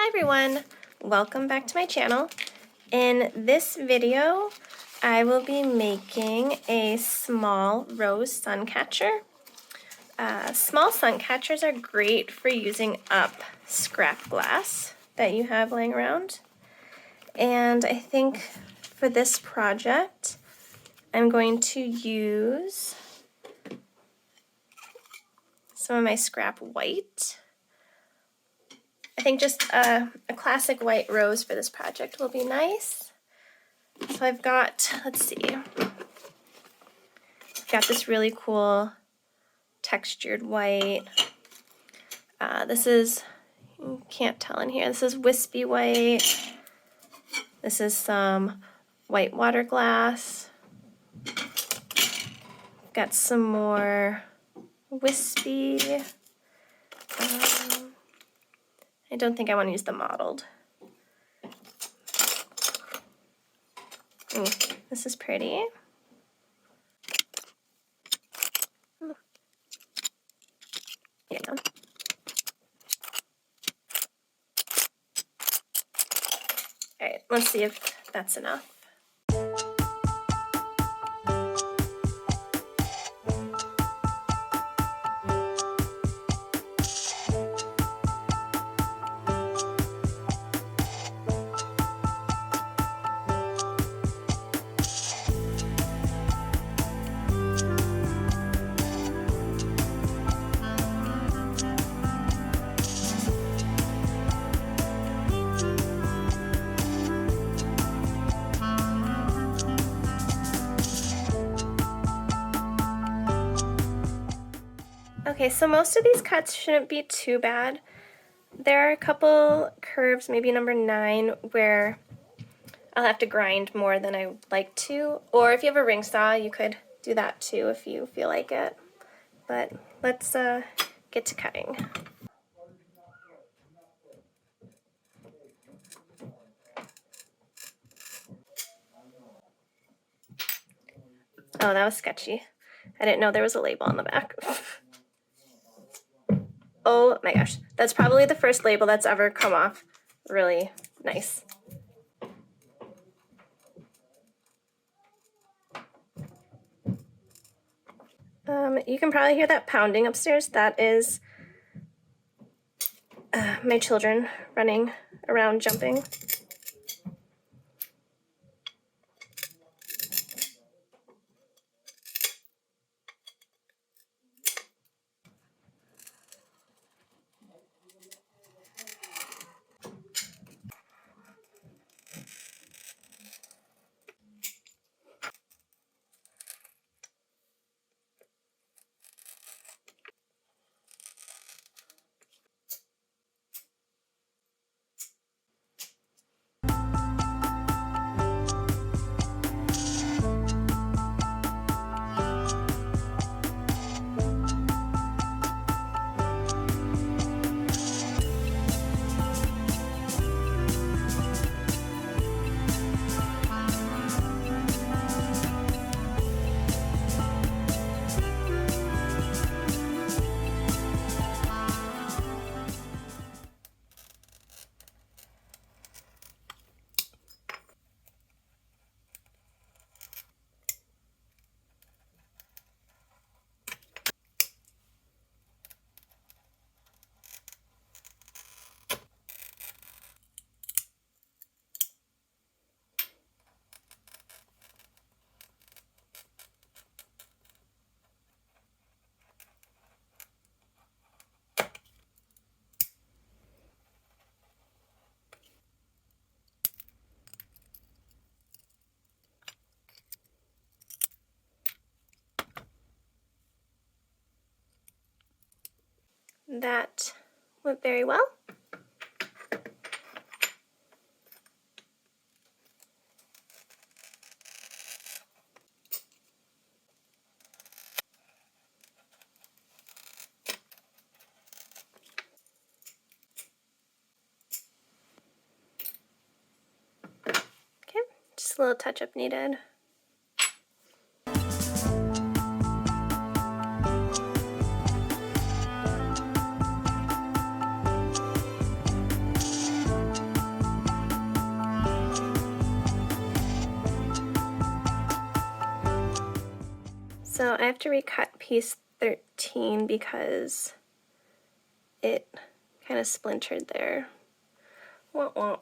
everyone, welcome back to my channel. In this video, I will be making a small rose sun catcher. Small sun catchers are great for using up scrap glass that you have laying around. And I think for this project, I'm going to use some of my scrap white. I think just a classic white rose for this project will be nice. So I've got, let's see, I've got this really cool textured white. This is, you can't tell in here, this is wispy white. This is some white water glass. Got some more wispy. I don't think I want to use the mottled. Ooh, this is pretty. Yeah. Alright, let's see if that's enough. Okay, so most of these cuts shouldn't be too bad. There are a couple curves, maybe number 9, where I'll have to grind more than I would like to. Or if you have a ring saw, you could do that too if you feel like it. But let's get to cutting. Oh, that was sketchy. I didn't know there was a label on the back. Oh my gosh, that's probably the first label that's ever come off really nice. You can probably hear that pounding upstairs. That is my children running around jumping. That went very well. Okay, just a little touch-up needed. So I have to recut piece 13 because it kind of splintered there. Wah, wah.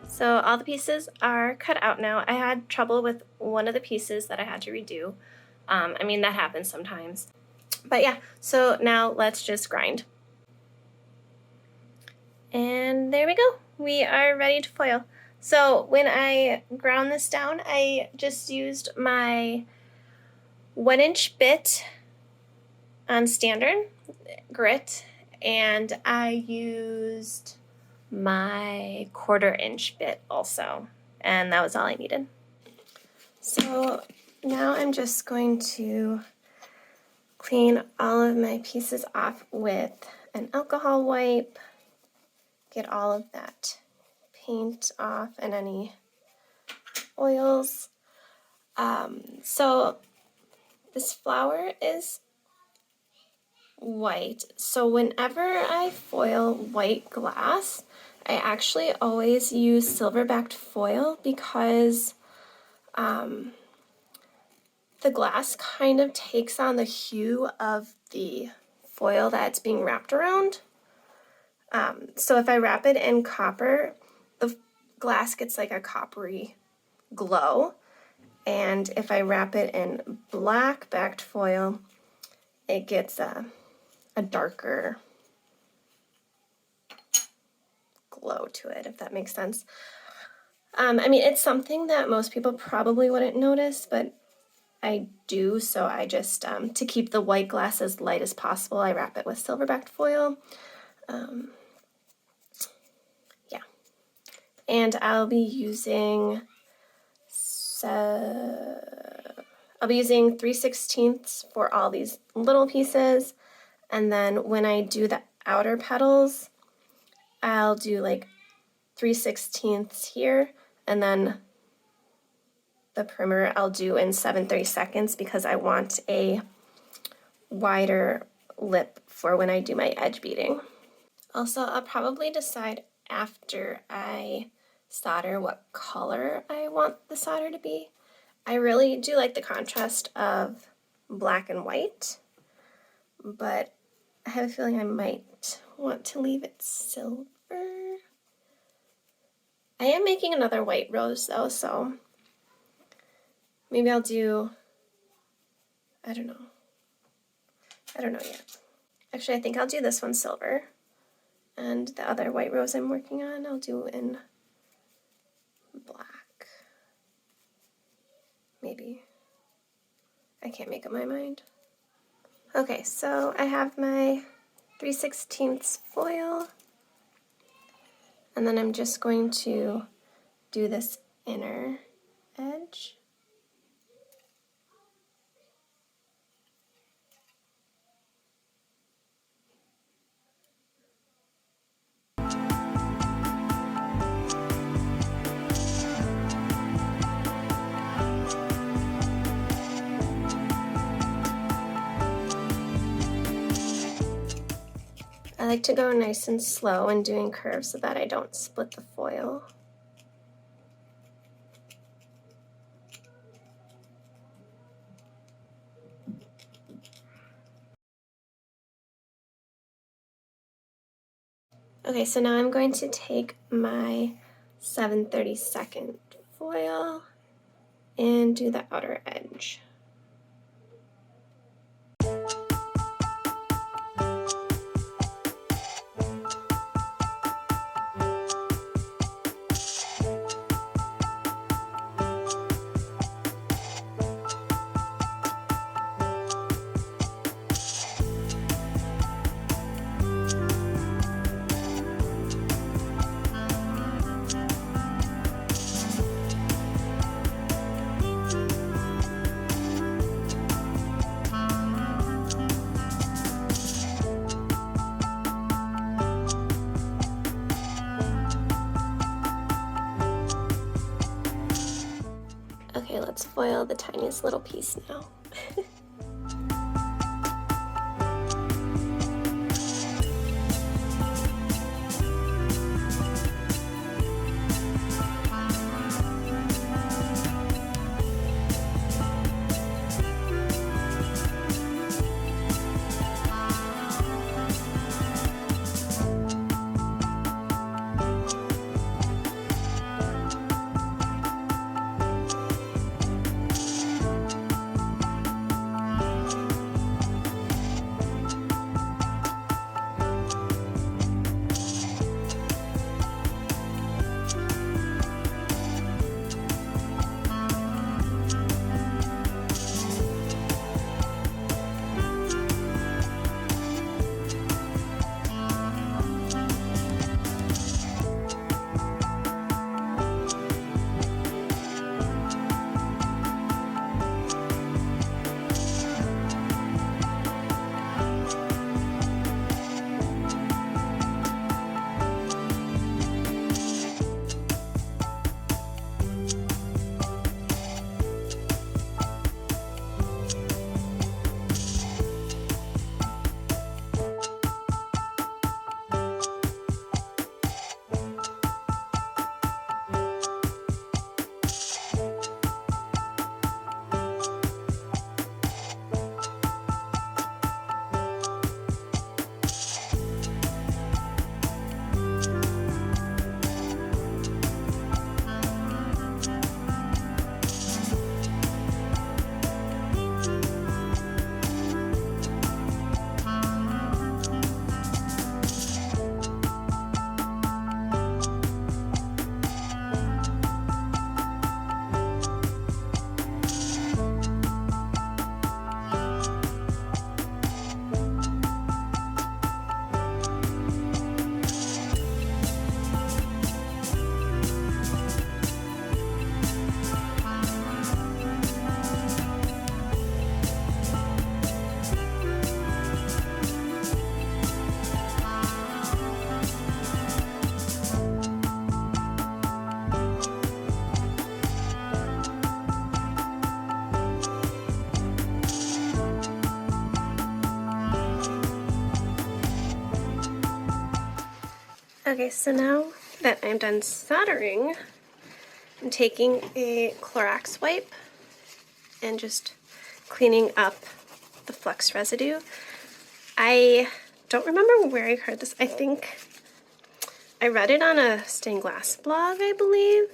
So all the pieces are cut out now. I had trouble with one of the pieces that I had to redo. I mean, that happens sometimes. But yeah, so now let's just grind. And there we go. We are ready to foil. So when I ground this down, I just used my 1-inch bit on standard grit, and I used my 1/4-inch bit also, and that was all I needed. So now I'm just going to clean all of my pieces off with an alcohol wipe, get all of that paint off and any oils. So this flower is white, so whenever I foil white glass, I actually always use silver-backed foil because the glass kind of takes on the hue of the foil that it's being wrapped around. So if I wrap it in copper, the glass gets like a coppery glow, and if I wrap it in black-backed foil, it gets a darker glow to it, if that makes sense. I mean, it's something that most people probably wouldn't notice, but I do, so I just, to keep the white glass as light as possible, I wrap it with silver-backed foil. Yeah. And I'll be using 3/16 for all these little pieces, and then when I do the outer petals, I'll do like 3/16 here, and then the primer I'll do in 7/32 because I want a wider lip for when I do my edge beading. Also, I'll probably decide after I solder what color I want the solder to be. I really do like the contrast of black and white, but I have a feeling I might want to leave it silver. I am making another white rose though, so maybe I'll do, I don't know yet. Actually, I think I'll do this one silver, and the other white rose I'm working on I'll do in black. Maybe. I can't make up my mind. Okay, so I have my 3/16 foil, and then I'm just going to do this inner edge. I like to go nice and slow in doing curves so that I don't split the foil. Okay, so now I'm going to take my 7/32 foil and do the outer edge. Okay, let's foil the tiniest little piece now. Okay, so now that I'm done soldering, I'm taking a Clorox wipe and just cleaning up the flux residue. I don't remember where I heard this. I think I read it on a stained glass blog, I believe,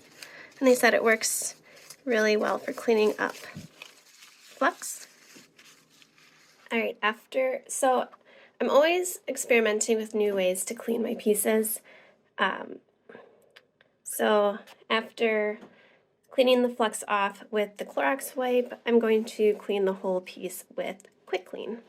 and they said it works really well for cleaning up flux. All right, so I'm always experimenting with new ways to clean my pieces. So after cleaning the flux off with the Clorox wipe, I'm going to clean the whole piece with Quick Clean.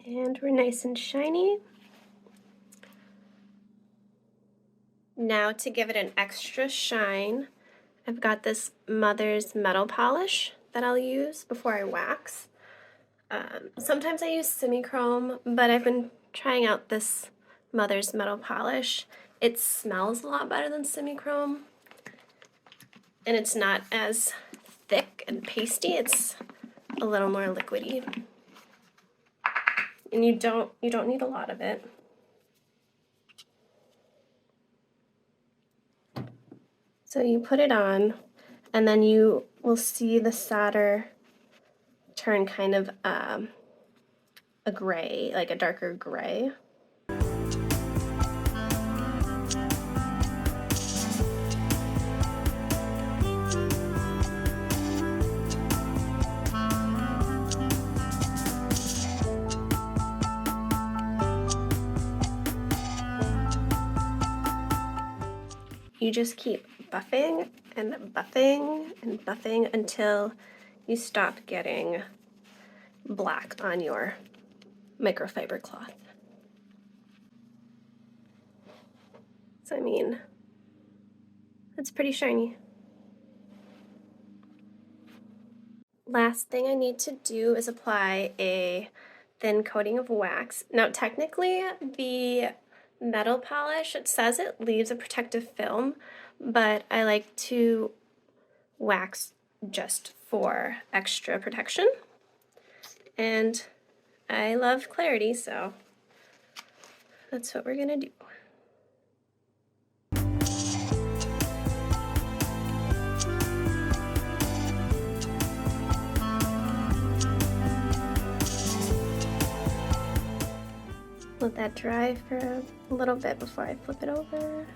And we're nice and shiny. Now to give it an extra shine, I've got this Mother's metal polish that I'll use before I wax. Sometimes I use semi-chrome, but I've been trying out this Mother's metal polish. It smells a lot better than semi-chrome, and it's not as thick and pasty. It's a little more liquidy, and you don't need a lot of it. So you put it on, and then you will see the solder turn kind of a gray, like a darker gray. You just keep buffing and buffing and buffing until you stop getting black on your microfiber cloth. So I mean, It's pretty shiny. Last thing I need to do is apply a thin coating of wax. Now technically the metal polish, it says it leaves a protective film, but I like to wax just for extra protection. And I love clarity, so that's what we're gonna do. Let that dry for a little bit before I flip it over.